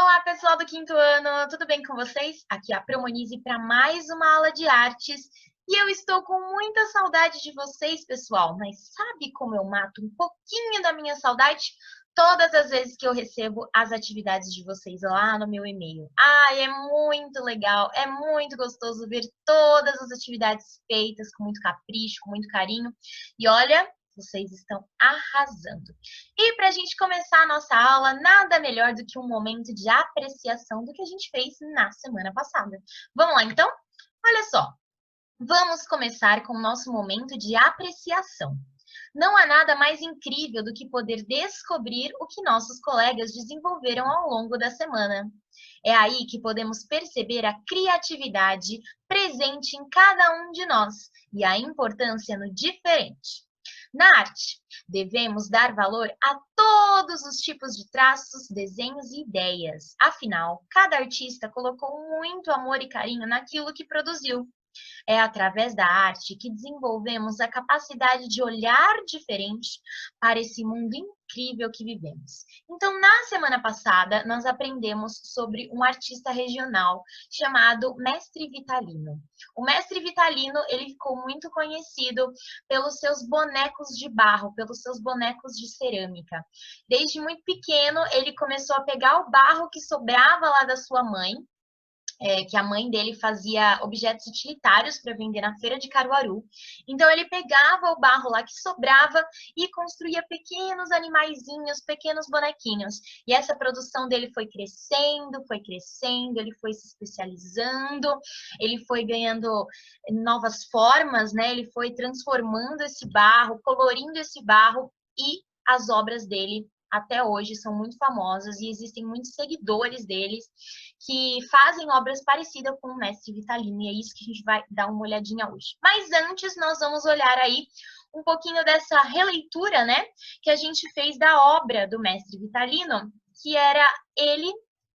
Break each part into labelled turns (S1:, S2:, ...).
S1: Olá, pessoal do quinto ano, tudo bem com vocês? Aqui é a Promonize para mais uma aula de artes e eu estou com muita saudade de vocês, pessoal. Mas sabe como eu mato um pouquinho da minha saudade? Todas as vezes que eu recebo as atividades de vocês lá no meu e-mail. Ai, é muito legal, é muito gostoso ver todas as atividades feitas com muito capricho, com muito carinho. E olha, vocês estão arrasando. E para a gente começar a nossa aula, nada melhor do que um momento de apreciação do que a gente fez na semana passada. Vamos lá, então? Olha só, vamos começar com o nosso momento de apreciação. Não há nada mais incrível do que poder descobrir o que nossos colegas desenvolveram ao longo da semana. É aí que podemos perceber a criatividade presente em cada um de nós e a importância no diferente. Na arte, devemos dar valor a todos os tipos de traços, desenhos e ideias. Afinal, cada artista colocou muito amor e carinho naquilo que produziu. É através da arte que desenvolvemos a capacidade de olhar diferente para esse mundo incrível que vivemos. Então, na semana passada, nós aprendemos sobre um artista regional chamado Mestre Vitalino. O Mestre Vitalino, ele ficou muito conhecido pelos seus bonecos de barro, pelos seus bonecos de cerâmica. Desde muito pequeno, ele começou a pegar o barro que sobrava lá da sua mãe, que a mãe dele fazia objetos utilitários para vender na feira de Caruaru. Então ele pegava o barro lá que sobrava e construía pequenos animaizinhos, pequenos bonequinhos. E essa produção dele foi crescendo, ele foi se especializando, ele foi ganhando novas formas, né? Ele foi transformando esse barro, colorindo esse barro e as obras dele até hoje são muito famosas e existem muitos seguidores deles que fazem obras parecidas com o Mestre Vitalino, e é isso que a gente vai dar uma olhadinha hoje. Mas antes, nós vamos olhar aí um pouquinho dessa releitura, né, que a gente fez da obra do Mestre Vitalino, que era ele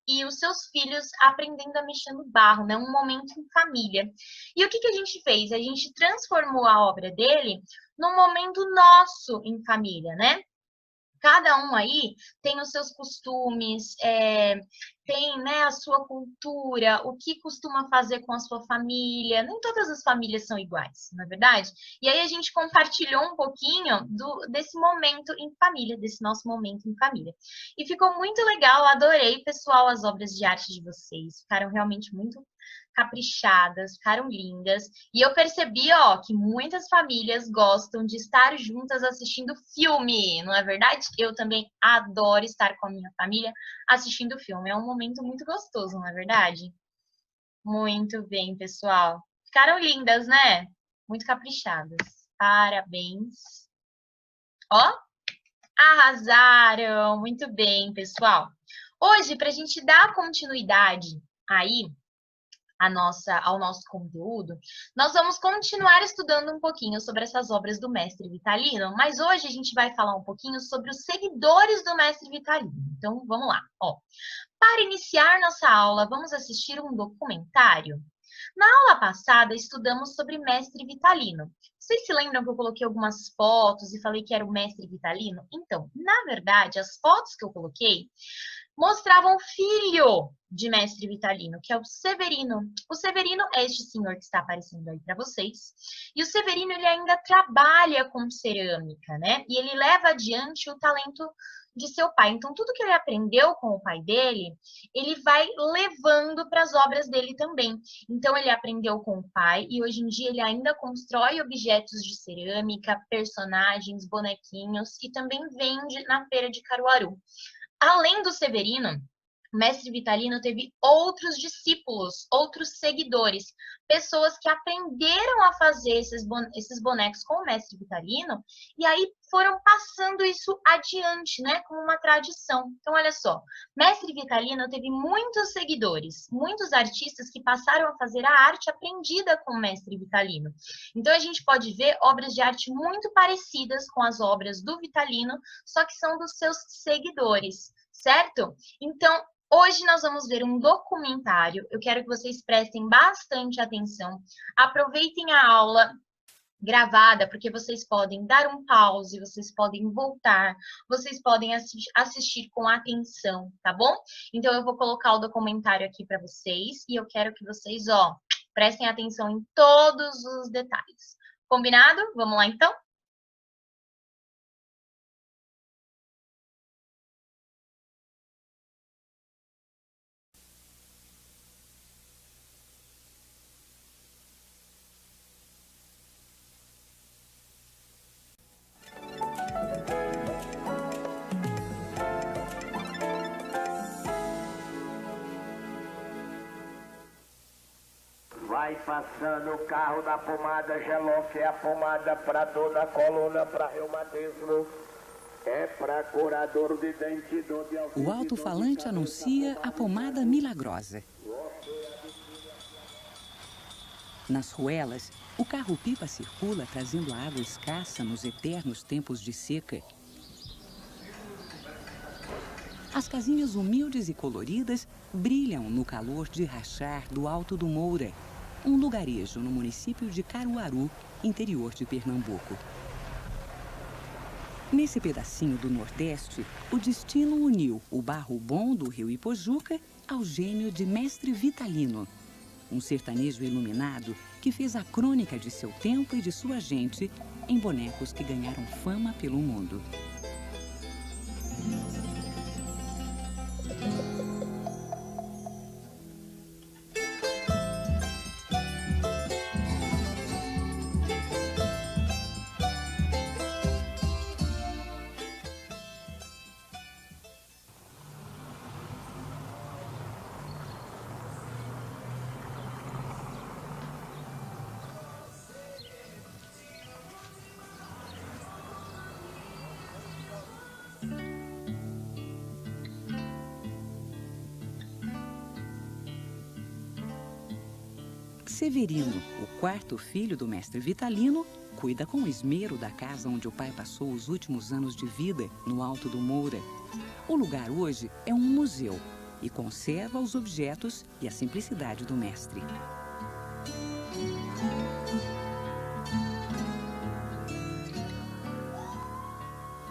S1: e os seus filhos aprendendo a mexer no barro, né, um momento em família. E o que a gente fez? A gente transformou a obra dele num momento nosso em família, né? Cada um aí tem os seus costumes, tem, né, a sua cultura, o que costuma fazer com a sua família. Nem todas as famílias são iguais, não é verdade? E aí a gente compartilhou um pouquinho desse momento em família, desse nosso momento em família. E ficou muito legal, adorei, pessoal, as obras de arte de vocês. Ficaram realmente muito caprichadas, ficaram lindas. E eu percebi, ó, que muitas famílias gostam de estar juntas assistindo filme, não é verdade? Eu também adoro estar com a minha família assistindo filme. É um momento muito gostoso, não é verdade? Muito bem, pessoal. Ficaram lindas, né? Muito caprichadas. Parabéns. Ó, arrasaram! Muito bem, pessoal. Hoje, para a gente dar continuidade aí ao nosso conteúdo, nós vamos continuar estudando um pouquinho sobre essas obras do Mestre Vitalino, mas hoje a gente vai falar um pouquinho sobre os seguidores do Mestre Vitalino. Então, vamos lá. Ó, para iniciar nossa aula, vamos assistir um documentário. Na aula passada, estudamos sobre Mestre Vitalino. Vocês se lembram que eu coloquei algumas fotos e falei que era o Mestre Vitalino? Então, na verdade, as fotos que eu coloquei mostravam o filho de Mestre Vitalino, que é o Severino. O Severino é este senhor que está aparecendo aí para vocês. E o Severino, ele ainda trabalha com cerâmica, né? E ele leva adiante o talento de seu pai. Então, tudo que ele aprendeu com o pai dele, ele vai levando para as obras dele também. Então, ele aprendeu com o pai e hoje em dia ele ainda constrói objetos de cerâmica, personagens, bonequinhos e também vende na feira de Caruaru. Além do Severino, o Mestre Vitalino teve outros discípulos, outros seguidores, pessoas que aprenderam a fazer esses bonecos com o Mestre Vitalino e aí foram passando isso adiante, né, como uma tradição. Então, olha só, Mestre Vitalino teve muitos seguidores, muitos artistas que passaram a fazer a arte aprendida com o Mestre Vitalino. Então, a gente pode ver obras de arte muito parecidas com as obras do Vitalino, só que são dos seus seguidores, certo? Então, hoje nós vamos ver um documentário. Eu quero que vocês prestem bastante atenção. Aproveitem a aula gravada, porque vocês podem dar um pause, vocês podem voltar, vocês podem assistir com atenção, tá bom? Então eu vou colocar o documentário aqui para vocês e eu quero que vocês, ó, prestem atenção em todos os detalhes. Combinado? Vamos lá então?
S2: Vai passando o carro da pomada Gelof, é a pomada pra dor na coluna, pra reumatismo, é pra curador de dente, dor de ouvido.
S3: O alto-falante anuncia a pomada milagrosa. Nas ruelas, o carro-pipa circula trazendo a água escassa nos eternos tempos de seca. As casinhas humildes e coloridas brilham no calor de rachar do Alto do Moura, um lugarejo no município de Caruaru, interior de Pernambuco. Nesse pedacinho do Nordeste, o destino uniu o barro bom do rio Ipojuca ao gênio de Mestre Vitalino, um sertanejo iluminado que fez a crônica de seu tempo e de sua gente em bonecos que ganharam fama pelo mundo. Severino, o quarto filho do mestre Vitalino, cuida com esmero da casa onde o pai passou os últimos anos de vida, no Alto do Moura. O lugar hoje é um museu e conserva os objetos e a simplicidade do mestre.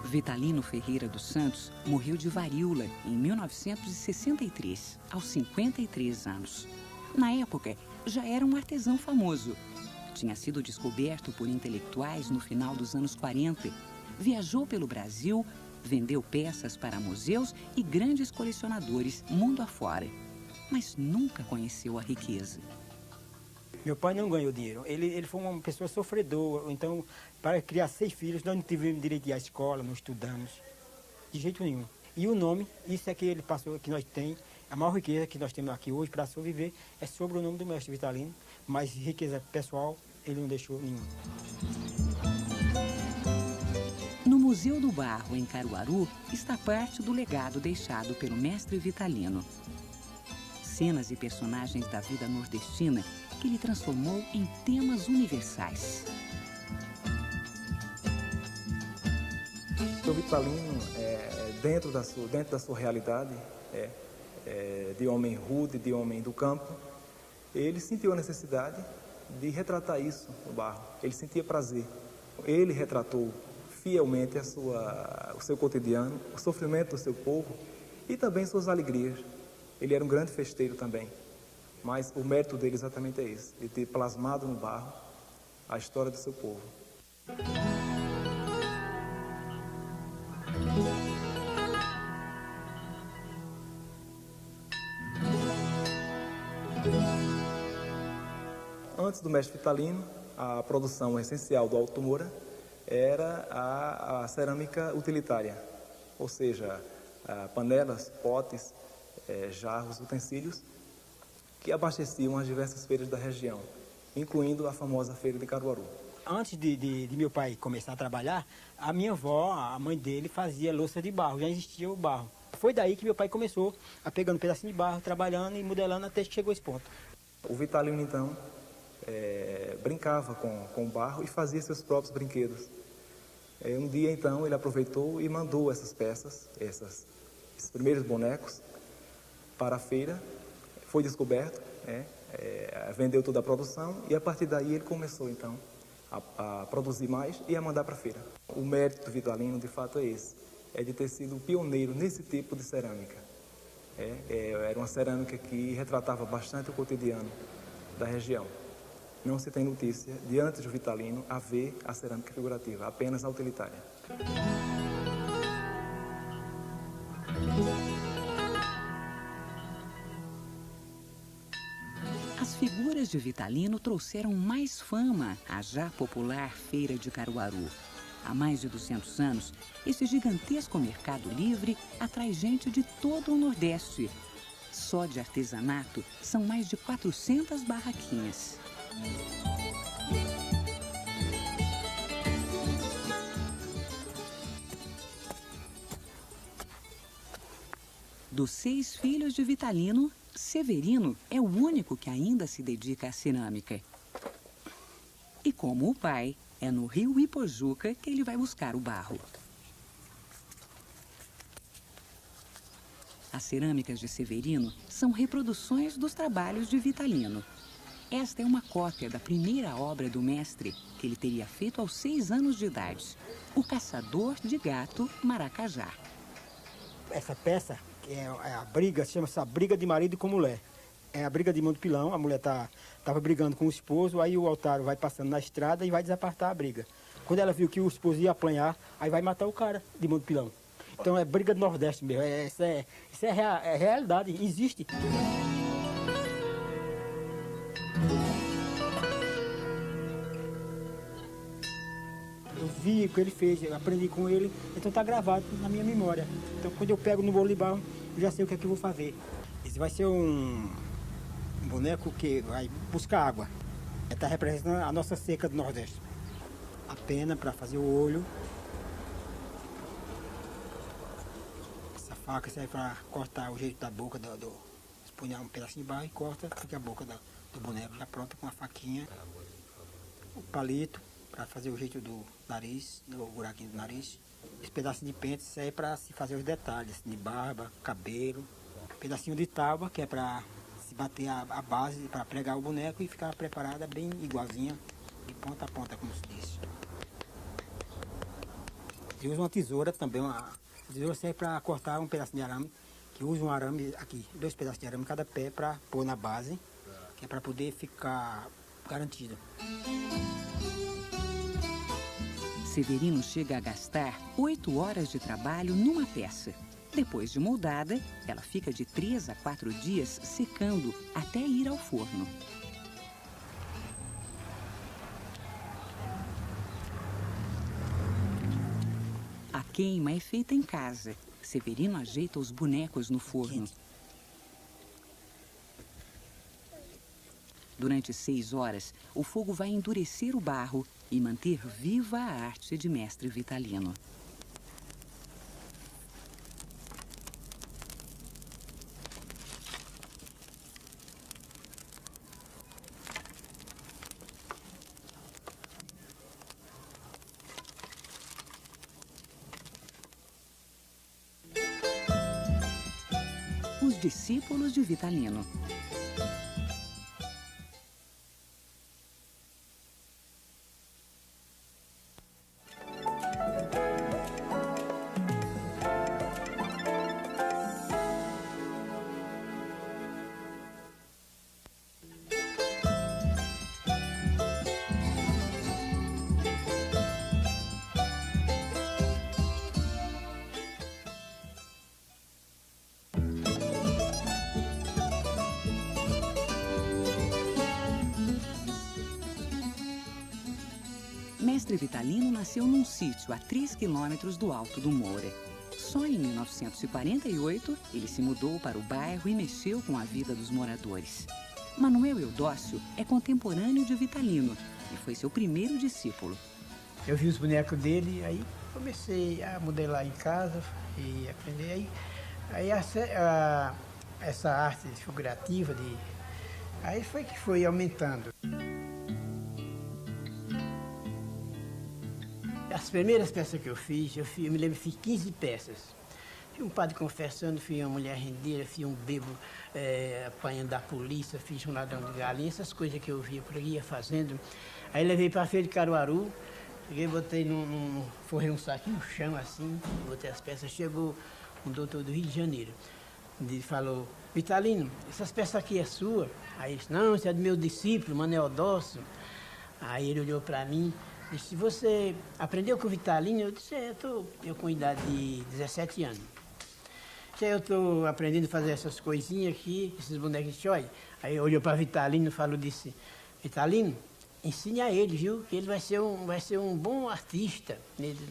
S3: Vitalino Ferreira dos Santos morreu de varíola em 1963, aos 53 anos. Na época, já era um artesão famoso. Tinha sido descoberto por intelectuais no final dos anos 40. Viajou pelo Brasil, vendeu peças para museus e grandes colecionadores mundo afora. Mas nunca conheceu a riqueza.
S4: Meu pai não ganhou dinheiro. Ele foi uma pessoa sofredora. Então, para criar 6 filhos, nós não tivemos direito de ir à escola, não estudamos. De jeito nenhum. E o nome, isso é que ele passou, que nós temos. A maior riqueza que nós temos aqui hoje para sobreviver é sobre o nome do mestre Vitalino, mas riqueza pessoal ele não deixou nenhuma.
S3: No Museu do Barro, em Caruaru, está parte do legado deixado pelo mestre Vitalino. Cenas e personagens da vida nordestina que ele transformou em temas universais.
S5: O Vitalino, dentro da sua realidade, de homem rude, de homem do campo, ele sentiu a necessidade de retratar isso no barro. Ele sentia prazer. Ele retratou fielmente o seu cotidiano, o sofrimento do seu povo e também suas alegrias. Ele era um grande festeiro também. Mas o mérito dele exatamente é esse, de ter plasmado no barro a história do seu povo. Antes do mestre Vitalino, a produção essencial do Alto Moura era a cerâmica utilitária, ou seja, panelas, potes, jarros, utensílios, que abasteciam as diversas feiras da região, incluindo a famosa feira de Caruaru.
S4: Antes de meu pai começar a trabalhar, a minha avó, a mãe dele, fazia louça de barro, já existia o barro. Foi daí que meu pai começou a pegando um pedacinho de barro, trabalhando e modelando até que chegou a esse ponto.
S5: O Vitalino, então, brincava com o barro e fazia seus próprios brinquedos. Um dia, então, ele aproveitou e mandou essas peças, esses primeiros bonecos, para a feira. Foi descoberto, vendeu toda a produção e, a partir daí, ele começou, então, a produzir mais e a mandar para a feira. O mérito do Vitalino, de fato, é esse, é de ter sido pioneiro nesse tipo de cerâmica. Era uma cerâmica que retratava bastante o cotidiano da região. Não se tem notícia de antes do Vitalino haver a cerâmica figurativa, apenas a utilitária.
S3: As figuras de Vitalino trouxeram mais fama à já popular Feira de Caruaru. Há mais de 200 anos, esse gigantesco mercado livre atrai gente de todo o Nordeste. Só de artesanato são mais de 400 barraquinhas. Dos 6 filhos de Vitalino, Severino é o único que ainda se dedica à cerâmica. E como o pai, é no rio Ipojuca que ele vai buscar o barro. As cerâmicas de Severino são reproduções dos trabalhos de Vitalino. Esta é uma cópia da primeira obra do mestre, que ele teria feito aos 6 anos de idade, O Caçador de Gato Maracajá.
S4: Essa peça, que é a briga, chama-se a briga de marido com mulher. É a briga de mão do pilão, a mulher estava brigando com o esposo, aí o Altário vai passando na estrada e vai desapartar a briga. Quando ela viu que o esposo ia apanhar, aí vai matar o cara de mão do pilão. Então é briga do Nordeste mesmo, isso é realidade, existe. Eu vi o que ele fez, eu aprendi com ele, então está gravado na minha memória. Então quando eu pego no bolo de barro, eu já sei o que é que eu vou fazer. Esse vai ser um boneco que vai buscar água. Está representando a nossa seca do Nordeste. A pena para fazer o olho. Essa faca serve para cortar o jeito da boca põe um pedacinho de barro e corta, fica a boca do boneco já pronta com a faquinha. O palito para fazer o jeito do nariz, o buraquinho do nariz. Esse pedacinho de pente serve para se fazer os detalhes de barba, cabelo. Pedacinho de tábua, que é para se bater a base, para pregar o boneco e ficar preparada bem igualzinha, de ponta a ponta, como se diz. E usa uma tesoura também, a tesoura serve para cortar um pedacinho de arame, que usa um arame aqui, 2 pedaços de arame cada pé para pôr na base, que é para poder ficar garantido.
S3: Severino chega a gastar 8 horas de trabalho numa peça. Depois de moldada, ela fica de 3 a 4 dias secando até ir ao forno. A queima é feita em casa. Severino ajeita os bonecos no forno. Durante 6 horas, o fogo vai endurecer o barro e manter viva a arte de mestre Vitalino. Os discípulos de Vitalino. Mestre Vitalino nasceu num sítio a 3 quilômetros do Alto do Moura. Só em 1948, ele se mudou para o bairro e mexeu com a vida dos moradores. Manuel Eudócio é contemporâneo de Vitalino e foi seu primeiro discípulo.
S6: Eu vi os bonecos dele, aí comecei a modelar em casa e aprender. Aí essa arte figurativa, aí foi que foi aumentando. As primeiras peças que eu me lembro, fiz 15 peças. fui um padre confessando, fui uma mulher rendeira, fui um bebo apanhando da polícia, fiz um ladrão de galinha, essas coisas que eu via por aí, ia fazendo. Aí levei para a feira de Caruaru, cheguei, botei forrei um saquinho no chão assim, botei as peças, chegou um doutor do Rio de Janeiro. Ele falou, Vitalino, essas peças aqui é sua? Aí ele disse, não, isso é do meu discípulo, Manuel Dócio. Aí ele olhou para mim, disse, você aprendeu com o Vitalino? Eu disse, eu com idade de 17 anos. Eu estou aprendendo a fazer essas coisinhas aqui, esses bonequinhos, olha. Aí olhou para Vitalino e falou, disse, Vitalino, ensine a ele, viu, que ele vai ser um bom artista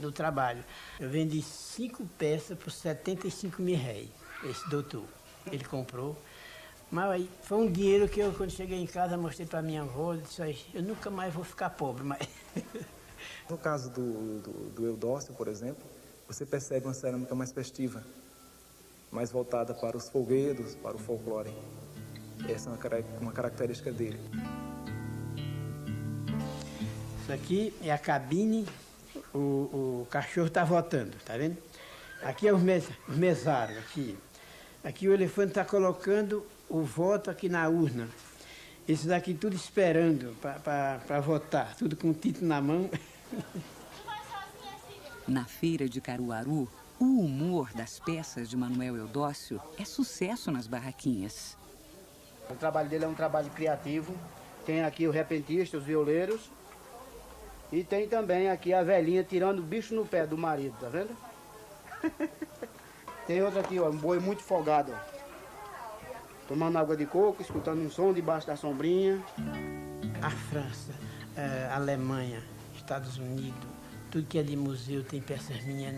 S6: no trabalho. Eu vendi 5 peças por 75 mil réis, esse doutor. Ele comprou. Mas aí foi um dinheiro que eu, quando cheguei em casa, mostrei para minha avó, disse, eu nunca mais vou ficar pobre, mas...
S5: No caso do Eudócio, por exemplo, você percebe uma cerâmica mais festiva, mais voltada para os folguedos, para o folclore. Essa é uma característica dele.
S6: Isso aqui é a cabine, o cachorro está votando, tá vendo? Aqui é os mesários, aqui. Aqui o elefante está colocando o voto aqui na urna. Esses aqui tudo esperando para votar, tudo com o título na mão.
S3: Na feira de Caruaru, o humor das peças de Manuel Eudócio é sucesso nas barraquinhas.
S7: O trabalho dele é um trabalho criativo. Tem aqui o repentista, os violeiros. E tem também aqui a velhinha tirando o bicho no pé do marido, tá vendo? Tem outra aqui, ó, um boi muito folgado, ó. Tomando água de coco, escutando um som debaixo da sombrinha.
S6: A França, a Alemanha, Estados Unidos, tudo que é de museu tem peças minhas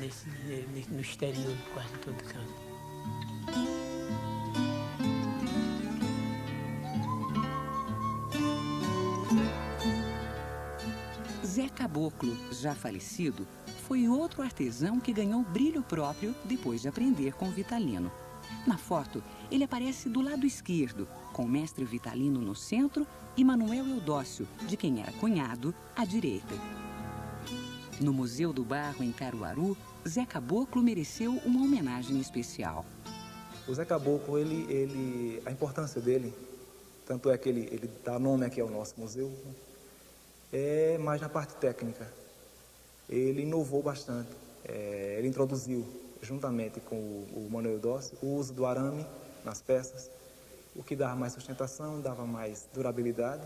S6: no exterior, quase todo canto.
S3: Zé Caboclo, já falecido, foi outro artesão que ganhou brilho próprio depois de aprender com Vitalino. Na foto, ele aparece do lado esquerdo, com o mestre Vitalino no centro e Manuel Eudócio, de quem era cunhado, à direita. No Museu do Barro, em Caruaru, Zé Caboclo mereceu uma homenagem especial.
S5: O Zé Caboclo, a importância dele, tanto é que ele dá nome aqui ao nosso museu, é mais na parte técnica. Ele inovou bastante. Ele introduziu, juntamente com o Manuel Eudócio, o uso do arame nas peças, o que dava mais sustentação, dava mais durabilidade.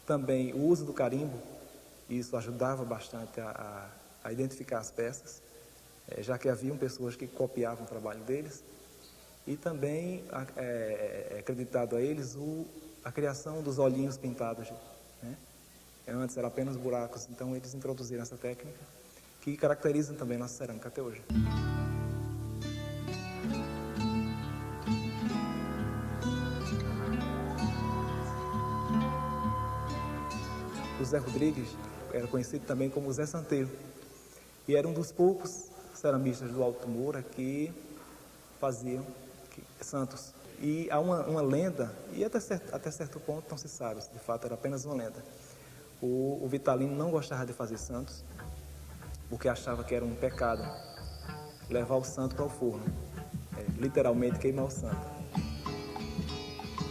S5: Também o uso do carimbo, isso ajudava bastante a identificar as peças, já que haviam pessoas que copiavam o trabalho deles. E também é acreditado a eles a criação dos olhinhos pintados, né? Antes eram apenas buracos, então eles introduziram essa técnica, que caracteriza também nossa cerâmica até hoje. O Zé Rodrigues era conhecido também como Zé Santeiro, e era um dos poucos ceramistas do Alto Moura que faziam santos. E há uma lenda, e até certo ponto não se sabe, de fato era apenas uma lenda. O Vitalino não gostava de fazer santos, porque achava que era um pecado levar o santo para o forno, literalmente queimar o santo.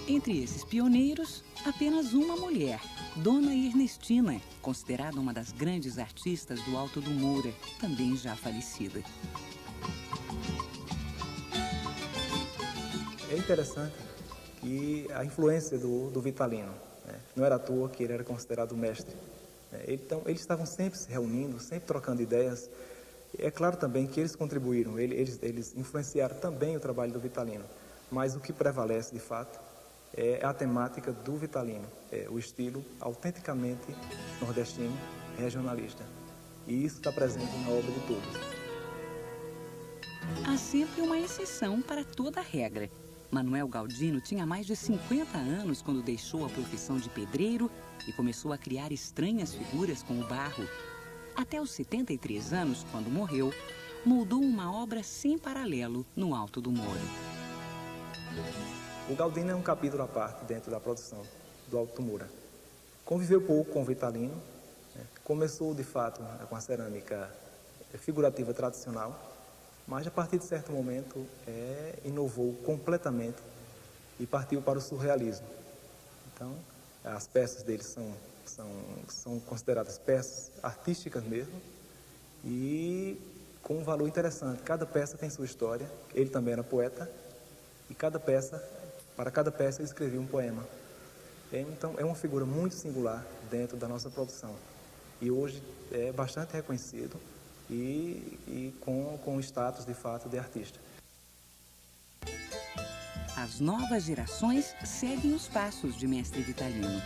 S3: Entre esses pioneiros, apenas uma mulher, Dona Ernestina, considerada uma das grandes artistas do Alto do Moura, também já falecida.
S5: É interessante que a influência do Vitalino, não era à toa que ele era considerado o mestre. Então, eles estavam sempre se reunindo, sempre trocando ideias. É claro também que eles contribuíram, eles influenciaram também o trabalho do Vitalino. Mas o que prevalece, de fato, é a temática do Vitalino, o estilo autenticamente nordestino, regionalista. E isso está presente na obra de todos.
S3: Há sempre uma exceção para toda regra. Manuel Galdino tinha mais de 50 anos quando deixou a profissão de pedreiro e começou a criar estranhas figuras com o barro. Até os 73 anos, quando morreu, moldou uma obra sem paralelo no Alto do Moura.
S5: O Galdino é um capítulo à parte dentro da produção do Alto do Moura. Conviveu pouco com o Vitalino, começou de fato com a cerâmica figurativa tradicional Mas a partir de certo momento inovou completamente e partiu para o surrealismo. Então, as peças dele são consideradas peças artísticas mesmo e com um valor interessante. Cada peça tem sua história. Ele também era poeta e para cada peça ele escrevia um poema. Então, é uma figura muito singular dentro da nossa produção. E hoje é bastante reconhecido e com o status, de fato, de artista.
S3: As novas gerações seguem os passos de Mestre Vitalino.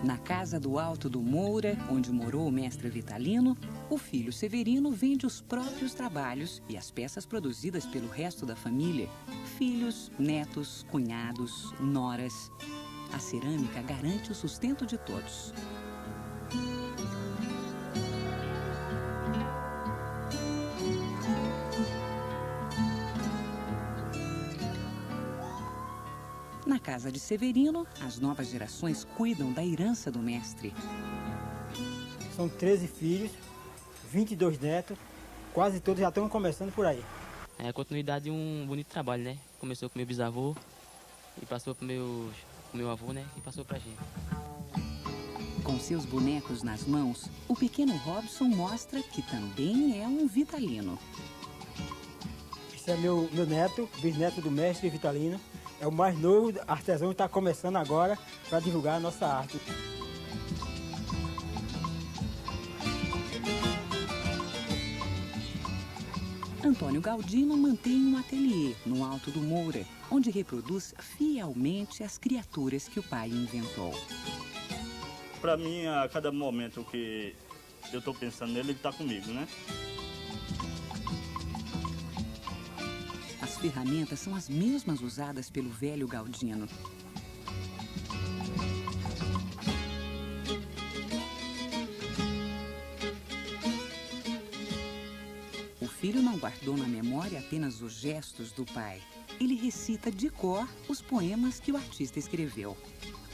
S3: Na casa do Alto do Moura, onde morou o mestre Vitalino, o filho Severino vende os próprios trabalhos e as peças produzidas pelo resto da família. Filhos, netos, cunhados, noras. A cerâmica garante o sustento de todos. Na casa de Severino, as novas gerações cuidam da herança do mestre.
S4: São 13 filhos, 22 netos, quase todos já estão começando por aí.
S8: É a continuidade de um bonito trabalho, né? Começou com meu bisavô e passou para o meu avô, né? E passou para a gente.
S3: Com seus bonecos nas mãos, o pequeno Robson mostra que também é um Vitalino.
S4: Esse é meu neto, bisneto do mestre Vitalino. É o mais novo artesão que está começando agora para divulgar a nossa arte.
S3: Antônio Galdino mantém um ateliê no Alto do Moura, onde reproduz fielmente as criaturas que o pai inventou.
S9: Para mim, a cada momento que eu estou pensando nele, ele está comigo, né?
S3: As ferramentas são as mesmas usadas pelo velho Galdino. O filho não guardou na memória apenas os gestos do pai. Ele recita de cor os poemas que o artista escreveu.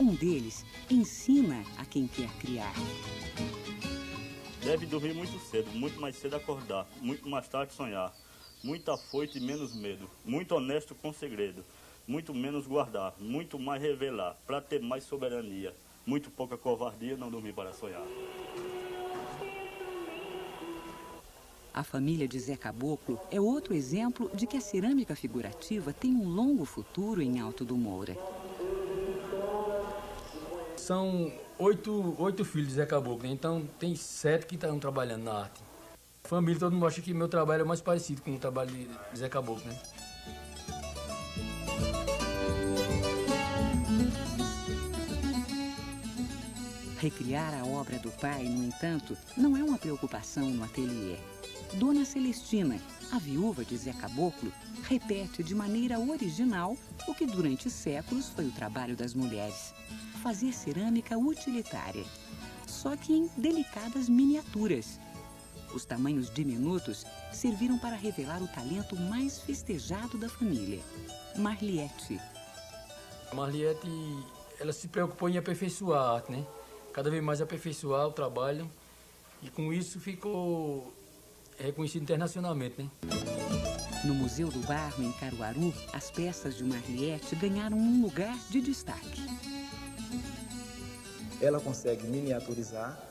S3: Um deles ensina a quem quer criar.
S9: Deve dormir muito cedo, muito mais cedo acordar, muito mais tarde sonhar. Muito afoito e menos medo, muito honesto com segredo, muito menos guardar, muito mais revelar, para ter mais soberania, muito pouca covardia, não dormir para sonhar.
S3: A família de Zé Caboclo é outro exemplo de que a cerâmica figurativa tem um longo futuro em Alto do Moura.
S10: São oito filhos de Zé Caboclo, então tem 7 que estão trabalhando na arte. A família, todo mundo acha que meu trabalho é mais parecido com o trabalho de Zé Caboclo, né?
S3: Recriar a obra do pai, no entanto, não é uma preocupação no ateliê. Dona Celestina, a viúva de Zé Caboclo, repete de maneira original o que durante séculos foi o trabalho das mulheres: fazer cerâmica utilitária, só que em delicadas miniaturas. Os tamanhos diminutos serviram para revelar o talento mais festejado da família, Marliette.
S10: A Marliette, ela se preocupou em aperfeiçoar a arte, né? Cada vez mais aperfeiçoar o trabalho e com isso ficou reconhecido internacionalmente, né?
S3: No Museu do Barro, em Caruaru, as peças de Marliette ganharam um lugar de destaque.
S5: Ela consegue miniaturizar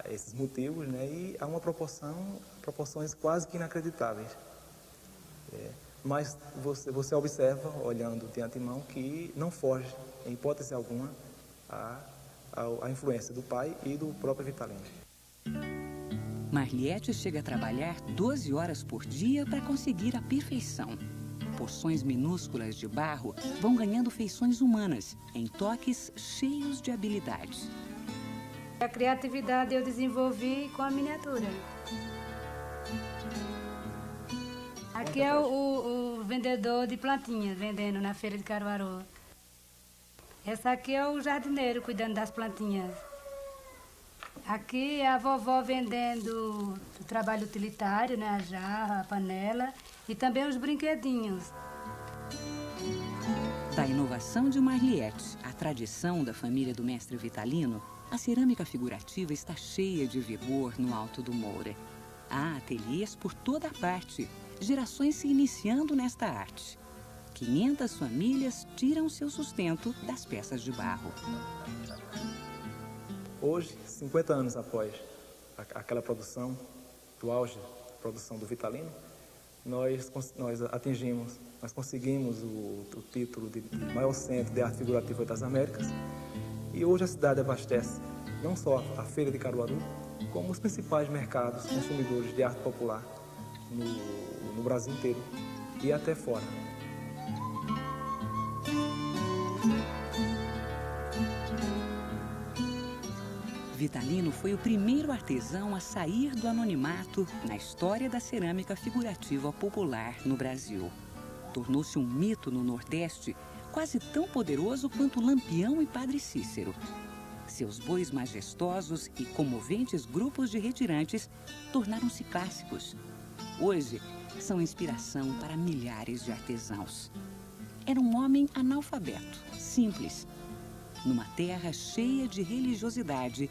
S5: esses motivos, né, e há uma proporções quase que inacreditáveis. Mas você observa, olhando de antemão, que não foge, em hipótese alguma, a influência do pai e do próprio Vitalino.
S3: Marliette chega a trabalhar 12 horas por dia para conseguir a perfeição. Porções minúsculas de barro vão ganhando feições humanas, em toques cheios de habilidades.
S11: A criatividade eu desenvolvi com a miniatura. Aqui é o vendedor de plantinhas, vendendo na feira de Caruaru. Essa aqui é o jardineiro cuidando das plantinhas. Aqui é a vovó vendendo o trabalho utilitário, né? A jarra, a panela e também os brinquedinhos.
S3: Da inovação de Marliette à tradição da família do mestre Vitalino, a cerâmica figurativa está cheia de vigor no Alto do Moura. Há ateliês por toda parte, gerações se iniciando nesta arte. 500 famílias tiram seu sustento das peças de barro.
S5: Hoje, 50 anos após aquela produção, do auge da produção do Vitalino, nós conseguimos o título de maior centro de arte figurativa das Américas, e hoje a cidade abastece não só a Feira de Caruaru, como os principais mercados consumidores de arte popular no Brasil inteiro e até fora.
S3: Vitalino foi o primeiro artesão a sair do anonimato na história da cerâmica figurativa popular no Brasil. Tornou-se um mito no Nordeste, quase tão poderoso quanto Lampião e Padre Cícero. Seus bois majestosos e comoventes grupos de retirantes tornaram-se clássicos. Hoje, são inspiração para milhares de artesãos. Era um homem analfabeto, simples. Numa terra cheia de religiosidade,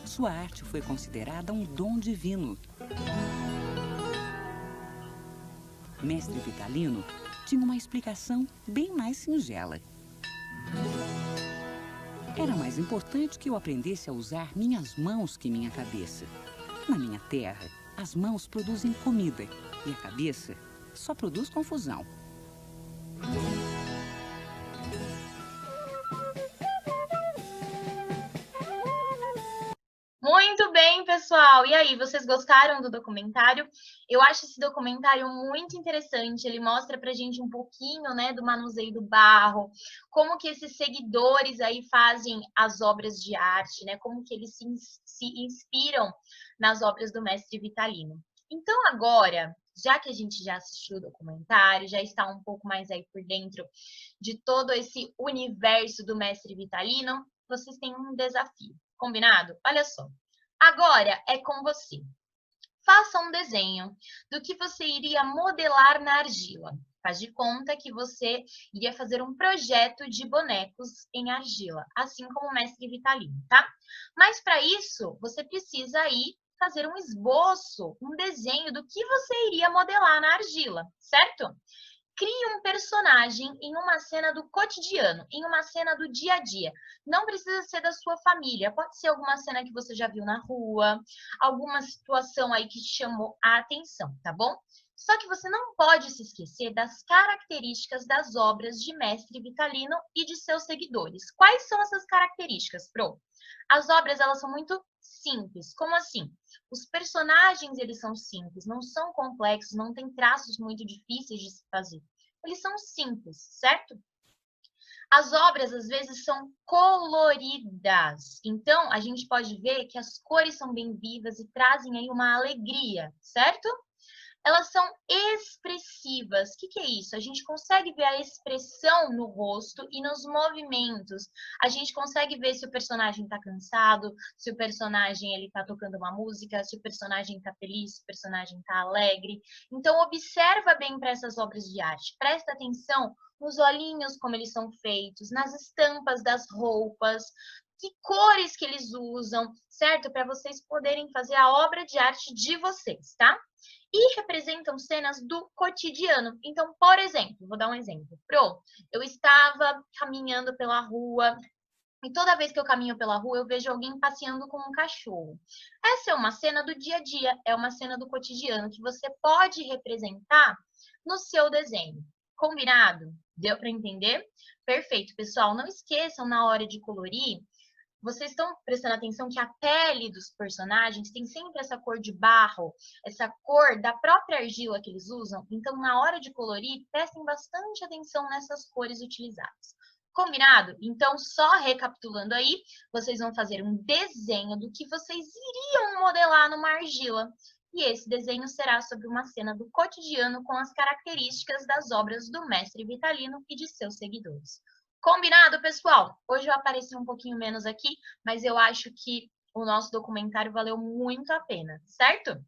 S3: sua arte foi considerada um dom divino. Mestre Vitalino tinha uma explicação bem mais singela. Era mais importante que eu aprendesse a usar minhas mãos que minha cabeça. Na minha terra, as mãos produzem comida e a cabeça só produz confusão.
S1: Muito bem, pessoal. E aí, vocês gostaram do documentário? Eu acho esse documentário muito interessante. Ele mostra pra gente um pouquinho, né, do manuseio do barro, como que esses seguidores aí fazem as obras de arte, né? Como que eles se inspiram nas obras do mestre Vitalino. Então, agora, já que a gente já assistiu o documentário, já está um pouco mais aí por dentro de todo esse universo do mestre Vitalino, vocês têm um desafio. Combinado? Olha só. Agora é com você. Faça um desenho do que você iria modelar na argila. Faz de conta que você iria fazer um projeto de bonecos em argila, assim como o mestre Vitalino, tá? Mas para isso, você precisa aí fazer um esboço, um desenho do que você iria modelar na argila, certo? Crie um personagem em uma cena do cotidiano, em uma cena do dia a dia. Não precisa ser da sua família, pode ser alguma cena que você já viu na rua, alguma situação aí que te chamou a atenção, tá bom? Só que você não pode se esquecer das características das obras de mestre Vitalino e de seus seguidores. Quais são essas características, Pro? As obras, elas são muito simples. Como assim? Os personagens, eles são simples, não são complexos, não tem traços muito difíceis de se fazer. Eles são simples, certo? As obras, às vezes, são coloridas. Então, a gente pode ver que as cores são bem vivas e trazem aí uma alegria, certo? Elas são expressivas. O que é isso? A gente consegue ver a expressão no rosto e nos movimentos. A gente consegue ver se o personagem está cansado, se o personagem está tocando uma música, se o personagem está feliz, se o personagem está alegre. Então, observa bem para essas obras de arte. Presta atenção nos olhinhos, como eles são feitos, nas estampas das roupas, que cores que eles usam, certo? Para vocês poderem fazer a obra de arte de vocês, tá? E representam cenas do cotidiano. Então, por exemplo, vou dar um exemplo. Eu estava caminhando pela rua e toda vez que eu caminho pela rua, eu vejo alguém passeando com um cachorro. Essa é uma cena do dia a dia, é uma cena do cotidiano que você pode representar no seu desenho. Combinado? Deu para entender? Perfeito, pessoal. Não esqueçam, na hora de colorir, vocês estão prestando atenção que a pele dos personagens tem sempre essa cor de barro, essa cor da própria argila que eles usam? Então, na hora de colorir, prestem bastante atenção nessas cores utilizadas. Combinado? Então, só recapitulando aí, vocês vão fazer um desenho do que vocês iriam modelar numa argila. e esse desenho será sobre uma cena do cotidiano com as características das obras do mestre Vitalino e de seus seguidores. Combinado, pessoal? Hoje eu apareci um pouquinho menos aqui, mas eu acho que o nosso documentário valeu muito a pena, certo?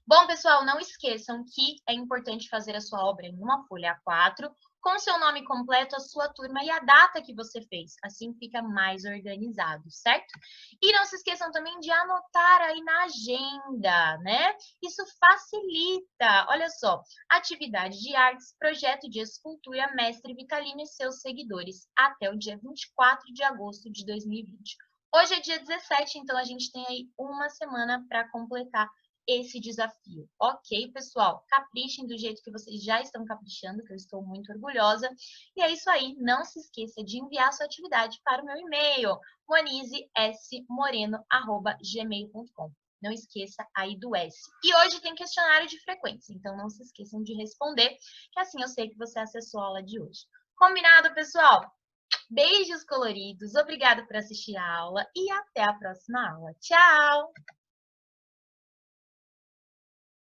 S1: Bom, pessoal, não esqueçam que é importante fazer a sua obra em uma folha A4, com seu nome completo, a sua turma e a data que você fez. Assim fica mais organizado, certo? E não se esqueçam também de anotar aí na agenda, né? Isso facilita. Olha só, atividade de artes, projeto de escultura, mestre Vitalino e seus seguidores, até o dia 24 de agosto de 2020. Hoje é dia 17, então a gente tem aí uma semana para completar esse desafio. Ok, pessoal? Caprichem do jeito que vocês já estão caprichando, que eu estou muito orgulhosa. E é isso aí. Não se esqueça de enviar sua atividade para o meu e-mail, monizesmoreno@gmail.com. Não esqueça aí do S. E hoje tem questionário de frequência, então não se esqueçam de responder, que assim eu sei que você acessou a aula de hoje. Combinado, pessoal? Beijos coloridos, obrigada por assistir a aula e até a próxima aula. Tchau!